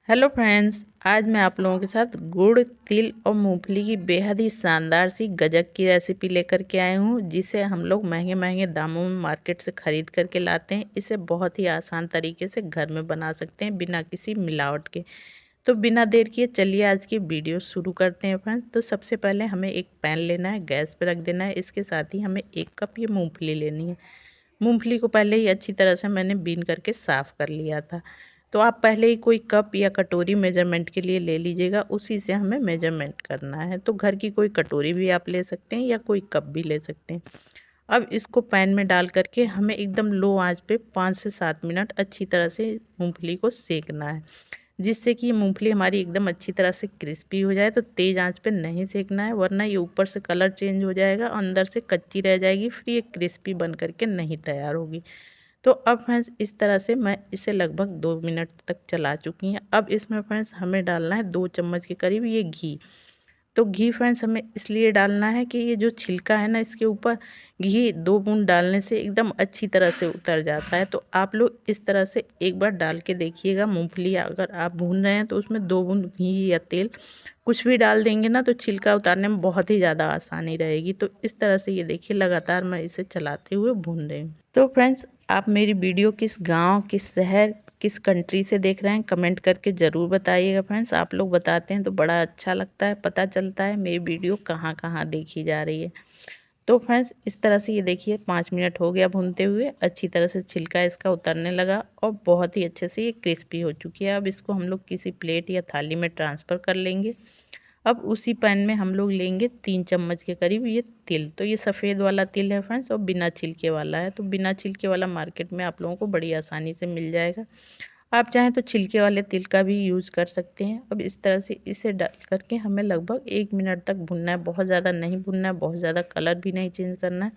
Hello friends, आज मैं आप लोगों के साथ गुड़, तिल और मूंगफली की बेहद ही शानदार सी गजक की रेसिपी लेकर के आए हूँ, जिसे हम लोग महंगे महंगे दामों में मार्केट से ख़रीद करके लाते हैं। इसे बहुत ही आसान तरीके से घर में बना सकते हैं बिना किसी मिलावट के। तो बिना देर किए चलिए आज की वीडियो शुरू करते हैं फ्रेंड्स। तो सबसे पहले हमें एक पैन लेना है, गैस पर रख देना है। इसके साथ ही हमें 1 कप ये मूँगफली लेनी है। मूंगफली को पहले ही अच्छी तरह से मैंने बीन करके साफ़ कर लिया था। तो आप पहले ही कोई कप या कटोरी मेजरमेंट के लिए ले लीजिएगा, उसी से हमें मेजरमेंट करना है। तो घर की कोई कटोरी भी आप ले सकते हैं या कोई कप भी ले सकते हैं। अब इसको पैन में डाल करके हमें एकदम लो आंच पे 5 से 7 मिनट अच्छी तरह से मूंगफली को सेकना है, जिससे कि मूंगफली हमारी एकदम अच्छी तरह से क्रिस्पी हो जाए। तो तेज़ आंच पे नहीं सेकना है, वरना ये ऊपर से कलर चेंज हो जाएगा, अंदर से कच्ची रह जाएगी, फिर ये क्रिस्पी बन करके नहीं तैयार होगी। तो अब फ्रेंड्स इस तरह से मैं इसे लगभग 2 मिनट तक चला चुकी हैं। अब इसमें फ्रेंड्स हमें डालना है 2 चम्मच के करीब ये घी। तो घी फ्रेंड्स हमें इसलिए डालना है कि ये जो छिलका है ना, इसके ऊपर घी 2 बूंद डालने से एकदम अच्छी तरह से उतर जाता है। तो आप लोग इस तरह से एक बार डाल के देखिएगा। मूंगफली अगर आप भून रहे हैं तो उसमें 2 बूंद घी या तेल कुछ भी डाल देंगे ना, तो छिलका उतारने में बहुत ही ज़्यादा आसानी रहेगी। तो इस तरह से ये देखिए लगातार मैं इसे चलाते हुए भून रही हूँ। तो फ्रेंड्स आप मेरी वीडियो किस गांव, किस शहर, किस कंट्री से देख रहे हैं, कमेंट करके ज़रूर बताइएगा फ्रेंड्स। आप लोग बताते हैं तो बड़ा अच्छा लगता है, पता चलता है मेरी वीडियो कहाँ कहाँ देखी जा रही है। तो फ्रेंड्स इस तरह से ये देखिए 5 मिनट हो गया भूनते हुए, अच्छी तरह से छिलका इसका उतरने लगा और बहुत ही अच्छे से ये क्रिस्पी हो चुकी है। अब इसको हम लोग किसी प्लेट या थाली में ट्रांसफ़र कर लेंगे। अब उसी पैन में हम लोग लेंगे 3 चम्मच के करीब ये तिल। तो ये सफ़ेद वाला तिल है फ्रेंड्स, और बिना छिलके वाला है। तो बिना छिलके वाला मार्केट में आप लोगों को बड़ी आसानी से मिल जाएगा। आप चाहें तो छिलके वाले तिल का भी यूज़ कर सकते हैं। अब इस तरह से इसे डाल करके हमें लगभग 1 मिनट तक भुनना है। बहुत ज़्यादा नहीं भुनना है, बहुत ज़्यादा कलर भी नहीं चेंज करना है।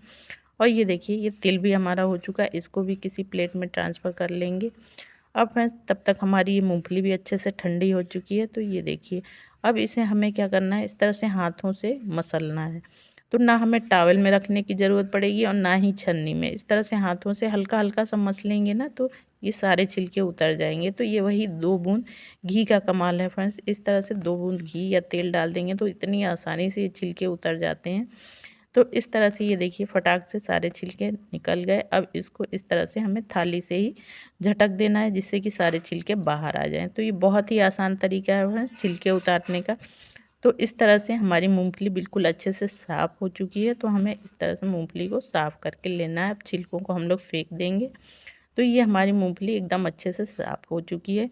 और ये देखिए ये तिल भी हमारा हो चुका है, इसको भी किसी प्लेट में ट्रांसफ़र कर लेंगे। अब फ्रेंड्स तब तक हमारी ये मूंगफली भी अच्छे से ठंडी हो चुकी है। तो ये देखिए अब इसे हमें क्या करना है, इस तरह से हाथों से मसलना है। तो ना हमें टॉवल में रखने की ज़रूरत पड़ेगी और ना ही छन्नी में। इस तरह से हाथों से हल्का हल्का सा मसलेंगे ना, तो ये सारे छिलके उतर जाएंगे। तो ये वही 2 बूंद घी का कमाल है फ्रेंड्स। इस तरह से 2 बूंद घी या तेल डाल देंगे तो इतनी आसानी से ये छिलके उतर जाते हैं। तो इस तरह से ये देखिए फटाक से सारे छिलके निकल गए। अब इसको इस तरह से हमें थाली से ही झटक देना है, जिससे कि सारे छिलके बाहर आ जाएं। तो ये बहुत ही आसान तरीका है फ्रेंड्स छिलके उतारने का। तो इस तरह से हमारी मूंगफली बिल्कुल अच्छे से साफ़ हो चुकी है। तो हमें इस तरह से मूंगफली को साफ़ करके लेना है। अब छिलकों को हम लोग फेंक देंगे। तो ये हमारी मूंगफली एकदम अच्छे से साफ़ हो चुकी है।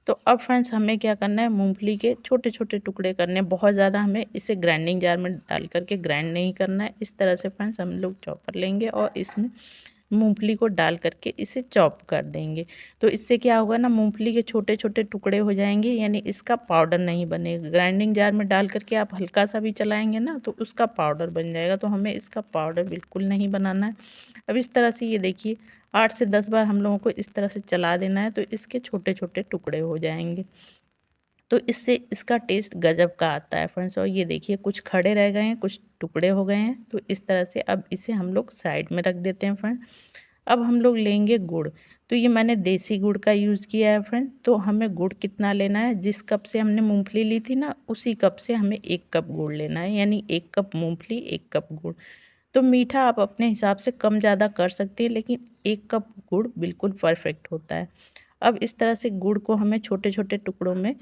तो अब फ्रेंड्स हमें क्या करना है, मूंगफली के छोटे छोटे टुकड़े करने हैं। बहुत ज़्यादा हमें इसे ग्राइंडिंग जार में डाल करके ग्राइंड नहीं करना है। इस तरह से फ्रेंड्स हम लोग चॉपर लेंगे और इसमें मूंगफली को डाल करके इसे चॉप कर देंगे। तो इससे क्या होगा ना, मूंगफली के छोटे छोटे टुकड़े हो जाएंगे, यानी इसका पाउडर नहीं बनेगा। ग्राइंडिंग जार में डाल करके आप हल्का सा भी चलाएंगे ना, तो उसका पाउडर बन जाएगा। तो हमें इसका पाउडर बिल्कुल नहीं बनाना है। अब इस तरह से ये देखिए 8 से 10 बार हम लोगों को इस तरह से चला देना है, तो इसके छोटे छोटे टुकड़े हो जाएंगे। तो इससे इसका टेस्ट गजब का आता है फ्रेंड्स। और ये देखिए कुछ खड़े रह गए हैं, कुछ टुकड़े हो गए हैं। तो इस तरह से अब इसे हम लोग साइड में रख देते हैं फ्रेंड। अब हम लोग लेंगे गुड़। तो ये मैंने देसी गुड़ का यूज़ किया है फ्रेंड। तो हमें गुड़ कितना लेना है, जिस कप से हमने मूंगफली ली थी ना, उसी कप से हमें 1 कप गुड़ लेना है, यानी 1 कप मूंगफली 1 कप गुड़। तो मीठा आप अपने हिसाब से कम ज़्यादा कर सकते हैं, लेकिन 1 कप गुड़ बिल्कुल परफेक्ट होता है। अब इस तरह से गुड़ को हमें छोटे छोटे टुकड़ों में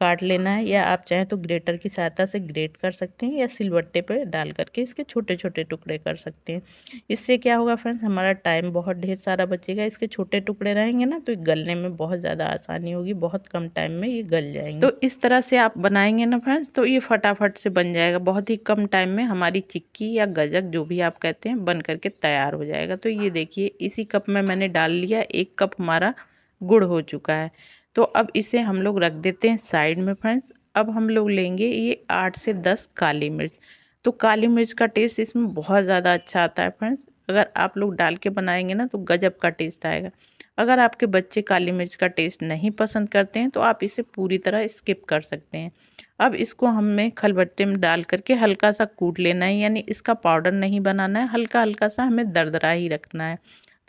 काट लेना है, या आप चाहें तो ग्रेटर की सहायता से ग्रेट कर सकते हैं, या सिलबट्टे पे डाल करके इसके छोटे छोटे टुकड़े कर सकते हैं। इससे क्या होगा फ्रेंड्स, हमारा टाइम बहुत ढेर सारा बचेगा। इसके छोटे टुकड़े रहेंगे ना, तो गलने में बहुत ज़्यादा आसानी होगी, बहुत कम टाइम में ये गल जाएंगे। तो इस तरह से आप बनाएंगे ना फ्रेंड्स, तो ये फटाफट से बन जाएगा। बहुत ही कम टाइम में हमारी चिक्की या गजक जो भी आप कहते हैं बन करके तैयार हो जाएगा। तो ये देखिए इसी कप में मैंने डाल लिया, 1 कप हमारा गुड़ हो चुका है। तो अब इसे हम लोग रख देते हैं साइड में फ्रेंड्स। अब हम लोग लेंगे ये 8 से 10 काली मिर्च। तो काली मिर्च का टेस्ट इसमें बहुत ज़्यादा अच्छा आता है फ्रेंड्स। अगर आप लोग डाल के बनाएंगे ना, तो गजब का टेस्ट आएगा। अगर आपके बच्चे काली मिर्च का टेस्ट नहीं पसंद करते हैं, तो आप इसे पूरी तरह स्किप कर सकते हैं। अब इसको हमें खलबट्टे में डाल करके हल्का सा कूट लेना है, यानी इसका पाउडर नहीं बनाना है, हल्का हल्का सा हमें दरदरा ही रखना है।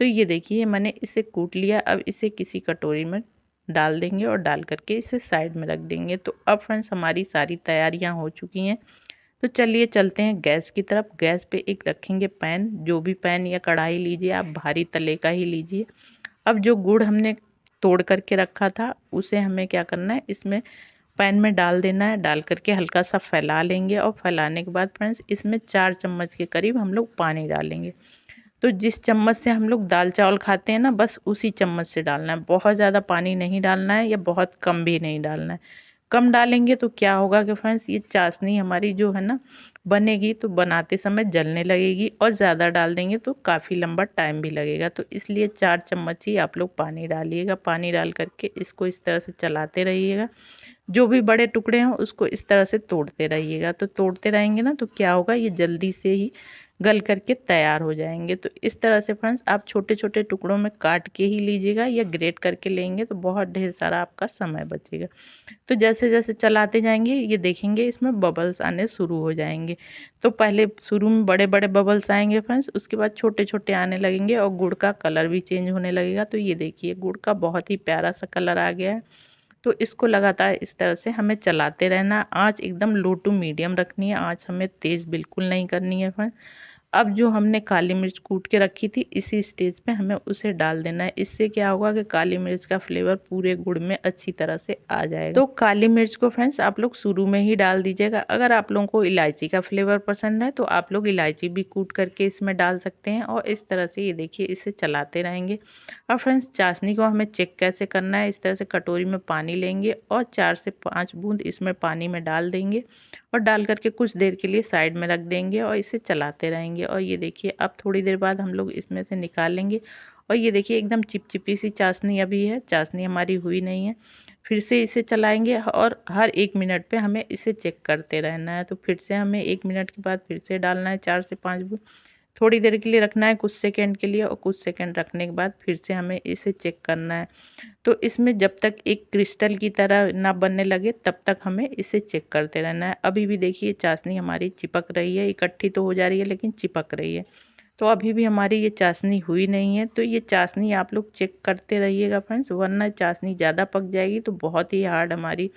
तो ये देखिए मैंने इसे कूट लिया। अब इसे किसी कटोरी में डाल देंगे और डाल करके इसे साइड में रख देंगे। तो अब फ्रेंड्स हमारी सारी तैयारियां हो चुकी हैं। तो चलिए चलते हैं गैस की तरफ। गैस पे एक रखेंगे पैन, जो भी पैन या कढ़ाई लीजिए आप, भारी तले का ही लीजिए। अब जो गुड़ हमने तोड़ करके रखा था उसे हमें क्या करना है, इसमें पैन में डाल देना है। डाल करके हल्का सा फैला लेंगे और फैलाने के बाद फ्रेंड्स इसमें 4 चम्मच के करीब हम लोग पानी डालेंगे। तो जिस चम्मच से हम लोग दाल चावल खाते हैं ना, बस उसी चम्मच से डालना है। बहुत ज़्यादा पानी नहीं डालना है या बहुत कम भी नहीं डालना है। कम डालेंगे तो क्या होगा कि फ्रेंड्स ये चाशनी हमारी जो है ना बनेगी तो बनाते समय जलने लगेगी, और ज़्यादा डाल देंगे तो काफ़ी लंबा टाइम भी लगेगा। तो इसलिए 4 चम्मच ही आप लोग पानी डालिएगा। पानी डाल करके इसको इस तरह से चलाते रहिएगा। जो भी बड़े टुकड़े हैं उसको इस तरह से तोड़ते रहिएगा। तो तोड़ते रहेंगे ना तो क्या होगा, ये जल्दी से ही गल करके तैयार हो जाएंगे। तो इस तरह से फ्रेंड्स आप छोटे छोटे टुकड़ों में काट के ही लीजिएगा, या ग्रेट करके लेंगे तो बहुत ढेर सारा आपका समय बचेगा। तो जैसे जैसे चलाते जाएंगे ये देखेंगे इसमें बबल्स आने शुरू हो जाएंगे। तो पहले शुरू में बड़े बड़े बबल्स आएंगे फ्रेंड्स, उसके बाद छोटे छोटे आने लगेंगे और गुड़ का कलर भी चेंज होने लगेगा। तो ये देखिए गुड़ का बहुत ही प्यारा सा कलर आ गया है। तो इसको लगातार इस तरह से हमें चलाते रहना। आँच एकदम लो टू मीडियम रखनी है, आँच हमें तेज़ बिल्कुल नहीं करनी है फ्रेंड्स। अब जो हमने काली मिर्च कूट के रखी थी इसी स्टेज पे हमें उसे डाल देना है। इससे क्या होगा कि काली मिर्च का फ्लेवर पूरे गुड़ में अच्छी तरह से आ जाएगा। तो काली मिर्च को फ्रेंड्स आप लोग शुरू में ही डाल दीजिएगा। अगर आप लोगों को इलायची का फ्लेवर पसंद है तो आप लोग इलायची भी कूट करके इसमें डाल सकते हैं। और इस तरह से ये देखिए इसे चलाते रहेंगे। और फ्रेंड्स चाशनी को हमें चेक कैसे करना है, इस तरह से कटोरी में पानी लेंगे और 4 से 5 बूंद इसमें पानी में डाल देंगे और डाल करके कुछ देर के लिए साइड में रख देंगे और इसे चलाते रहेंगे। और ये देखिए अब थोड़ी देर बाद हम लोग इसमें से निकालेंगे और ये देखिए एकदम चिपचिपी सी चाशनी अभी है, चाशनी हमारी हुई नहीं है। फिर से इसे चलाएंगे और हर 1 मिनट पे हमें इसे चेक करते रहना है। तो फिर से हमें 1 मिनट के बाद फिर से डालना है 4 से 5 बूंद। थोड़ी देर के लिए रखना है, कुछ सेकंड के लिए, और कुछ सेकंड रखने के बाद फिर से हमें इसे चेक करना है। तो इसमें जब तक एक क्रिस्टल की तरह ना बनने लगे तब तक हमें इसे चेक करते रहना है। अभी भी देखिए चाशनी हमारी चिपक रही है, इकट्ठी तो हो जा रही है लेकिन चिपक रही है। तो अभी भी हमारी ये चाशनी हुई नहीं है। तो ये चाशनी आप लोग चेक करते रहिएगा फ्रेंड्स, वरना चाशनी ज़्यादा पक जाएगी तो बहुत ही हार्ड हमारी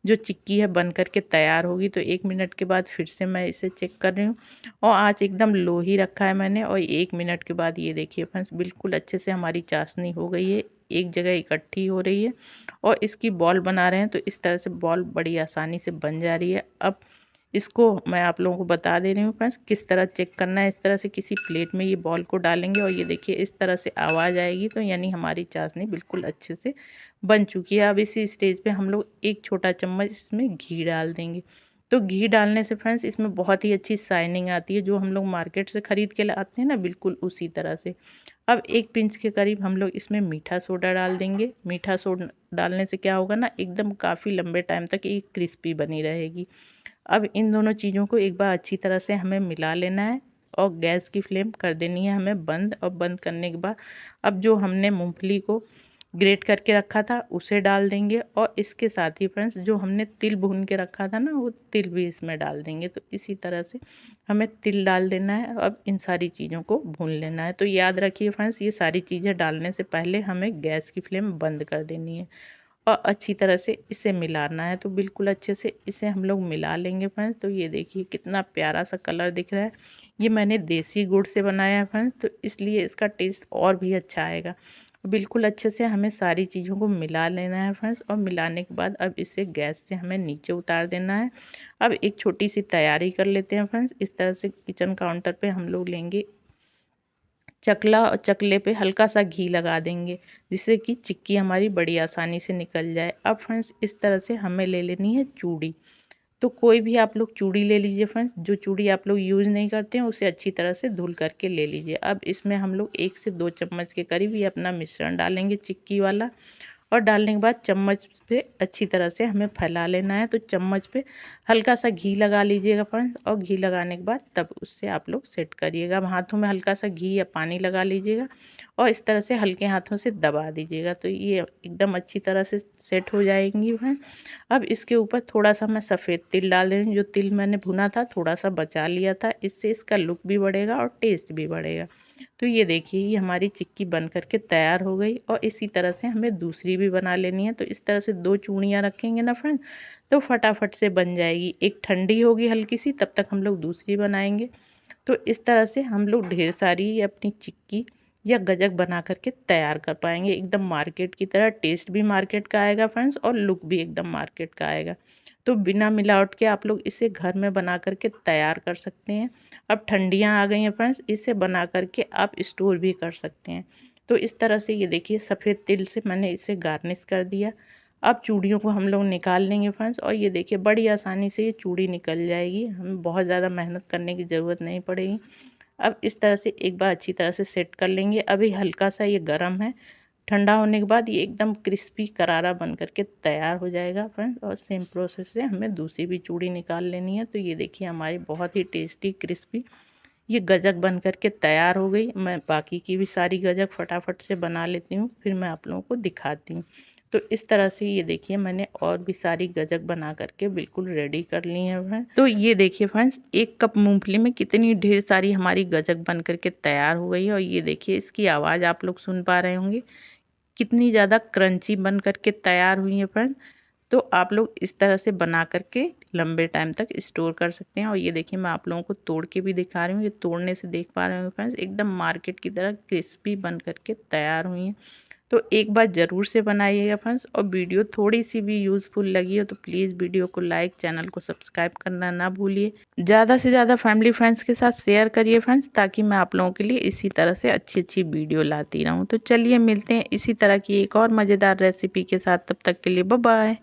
जो चिक्की है बन करके तैयार होगी। तो 1 मिनट के बाद फिर से मैं इसे चेक कर रही हूँ और आँच एकदम लो ही रखा है मैंने। और 1 मिनट के बाद ये देखिए फ्रेंड्स बिल्कुल अच्छे से हमारी चाशनी हो गई है, एक जगह इकट्ठी हो रही है और इसकी बॉल बना रहे हैं तो इस तरह से बॉल बड़ी आसानी से बन जा रही है। अब इसको मैं आप लोगों को बता दे रही हूँ फ्रेंड्स किस तरह चेक करना है। इस तरह से किसी प्लेट में ये बॉल को डालेंगे और ये देखिए इस तरह से आवाज़ आएगी तो यानी हमारी चाशनी बिल्कुल अच्छे से बन चुकी है। अब इसी स्टेज पे हम लोग एक छोटा चम्मच इसमें घी डाल देंगे। तो घी डालने से फ्रेंड्स इसमें बहुत ही अच्छी शाइनिंग आती है, जो हम लोग मार्केट से ख़रीद के लाते हैं ना, बिल्कुल उसी तरह से। अब 1 पिंच के करीब हम लोग इसमें मीठा सोडा डाल देंगे। मीठा सोडा डालने से क्या होगा ना, एकदम काफ़ी लंबे टाइम तक ये क्रिस्पी बनी रहेगी। अब इन दोनों चीज़ों को एक बार अच्छी तरह से हमें मिला लेना है और गैस की फ्लेम कर देनी है हमें बंद। और बंद करने के बाद अब जो हमने मूंगफली को ग्रेट करके रखा था उसे डाल देंगे और इसके साथ ही फ्रेंड्स जो हमने तिल भून के रखा था ना, वो तिल भी इसमें डाल देंगे। तो इसी तरह से हमें तिल डाल देना है। अब इन सारी चीज़ों को भून लेना है। तो याद रखिए फ्रेंड्स ये सारी चीज़ें डालने से पहले हमें गैस की फ्लेम बंद कर देनी है और अच्छी तरह से इसे मिलाना है। तो बिल्कुल अच्छे से इसे हम लोग मिला लेंगे फ्रेंड्स। तो ये देखिए कितना प्यारा सा कलर दिख रहा है। ये मैंने देसी गुड़ से बनाया है फ्रेंड्स, तो इसलिए इसका टेस्ट और भी अच्छा आएगा। बिल्कुल अच्छे से हमें सारी चीज़ों को मिला लेना है फ्रेंड्स। और मिलाने के बाद अब इसे गैस से हमें नीचे उतार देना है। अब एक छोटी सी तैयारी कर लेते हैं फ्रेंड्स। इस तरह से किचन काउंटर पे हम लोग लेंगे चकला और चकले पे हल्का सा घी लगा देंगे, जिससे कि चिक्की हमारी बड़ी आसानी से निकल जाए। अब फ्रेंड्स इस तरह से हमें ले लेनी है चूड़ी। तो कोई भी आप लोग चूड़ी ले लीजिए फ्रेंड्स। जो चूड़ी आप लोग यूज़ नहीं करते हैं उसे अच्छी तरह से धुल करके ले लीजिए। अब इसमें हम लोग 1 से 2 चम्मच के करीब ये अपना मिश्रण डालेंगे चिक्की वाला। और डालने के बाद चम्मच पे अच्छी तरह से हमें फैला लेना है। तो चम्मच पे हल्का सा घी लगा लीजिएगा फ्रेंड्स, और घी लगाने के बाद तब उससे आप लोग सेट करिएगा। अब हाथों में हल्का सा घी या पानी लगा लीजिएगा और इस तरह से हल्के हाथों से दबा दीजिएगा। तो ये एकदम अच्छी तरह से सेट हो जाएंगी फ्रेंड। अब इसके ऊपर थोड़ा सा मैं सफ़ेद तिल डाल देंगे। जो तिल मैंने भुना था थोड़ा सा बचा लिया था, इससे इसका लुक भी बढ़ेगा और टेस्ट भी बढ़ेगा। तो ये देखिए ये हमारी चिक्की बन करके तैयार हो गई और इसी तरह से हमें दूसरी भी बना लेनी है। तो इस तरह से 2 चूड़ियाँ रखेंगे ना फ्रेंड्स तो फटाफट से बन जाएगी। एक ठंडी होगी हल्की सी, तब तक हम लोग दूसरी बनाएंगे। तो इस तरह से हम लोग ढेर सारी अपनी चिक्की या गजक बना करके तैयार कर पाएंगे। एकदम मार्केट की तरह टेस्ट भी मार्केट का आएगा फ्रेंड्स और लुक भी एकदम मार्केट का आएगा। तो बिना मिलावट के आप लोग इसे घर में बना करके तैयार कर सकते हैं। अब ठंडियाँ आ गई हैं फ्रेंड्स, इसे बना करके आप स्टोर भी कर सकते हैं। तो इस तरह से ये देखिए सफ़ेद तिल से मैंने इसे गार्निश कर दिया। अब चूड़ियों को हम लोग निकाल लेंगे फ्रेंड्स और ये देखिए बड़ी आसानी से ये चूड़ी निकल जाएगी, हमें बहुत ज़्यादा मेहनत करने की ज़रूरत नहीं पड़ेगी। अब इस तरह से एक बार अच्छी तरह से सेट कर लेंगे। अभी हल्का सा ये गर्म है, ठंडा होने के बाद ये एकदम क्रिस्पी करारा बन करके तैयार हो जाएगा फ्रेंड्स। और सेम प्रोसेस से हमें दूसरी भी चूड़ी निकाल लेनी है। तो ये देखिए हमारी बहुत ही टेस्टी क्रिस्पी ये गजक बन करके तैयार हो गई। मैं बाकी की भी सारी गजक फटाफट से बना लेती हूँ, फिर मैं आप लोगों को दिखाती हूँ। तो इस तरह से ये देखिए मैंने और भी सारी गजक बना करके बिल्कुल रेडी कर ली है फ्रेंड्स। तो ये देखिए फ्रेंड्स 1 कप मूंगफली में कितनी ढेर सारी हमारी गजक बन करके तैयार हो गई है। और ये देखिए इसकी आवाज़ आप लोग सुन पा रहे होंगे, कितनी ज़्यादा क्रंची बन करके तैयार हुई है फ्रेंड्स। तो आप लोग इस तरह से बना करके लंबे टाइम तक स्टोर कर सकते हैं। और ये देखिए मैं आप लोगों को तोड़ के भी दिखा रही हूँ, ये तोड़ने से देख पा रहे होंगे फ्रेंड्स एकदम मार्केट की तरह क्रिस्पी बन करके तैयार हुई हैं। तो एक बार ज़रूर से बनाइएगा फ्रेंड्स। और वीडियो थोड़ी सी भी यूज़फुल लगी हो तो प्लीज़ वीडियो को लाइक, चैनल को सब्सक्राइब करना ना भूलिए। ज़्यादा से ज़्यादा फैमिली फ्रेंड्स के साथ शेयर करिए फ्रेंड्स, ताकि मैं आप लोगों के लिए इसी तरह से अच्छी अच्छी वीडियो लाती रहूँ। तो चलिए मिलते हैं इसी तरह की एक और मज़ेदार रेसिपी के साथ, तब तक के लिए बाय बाय।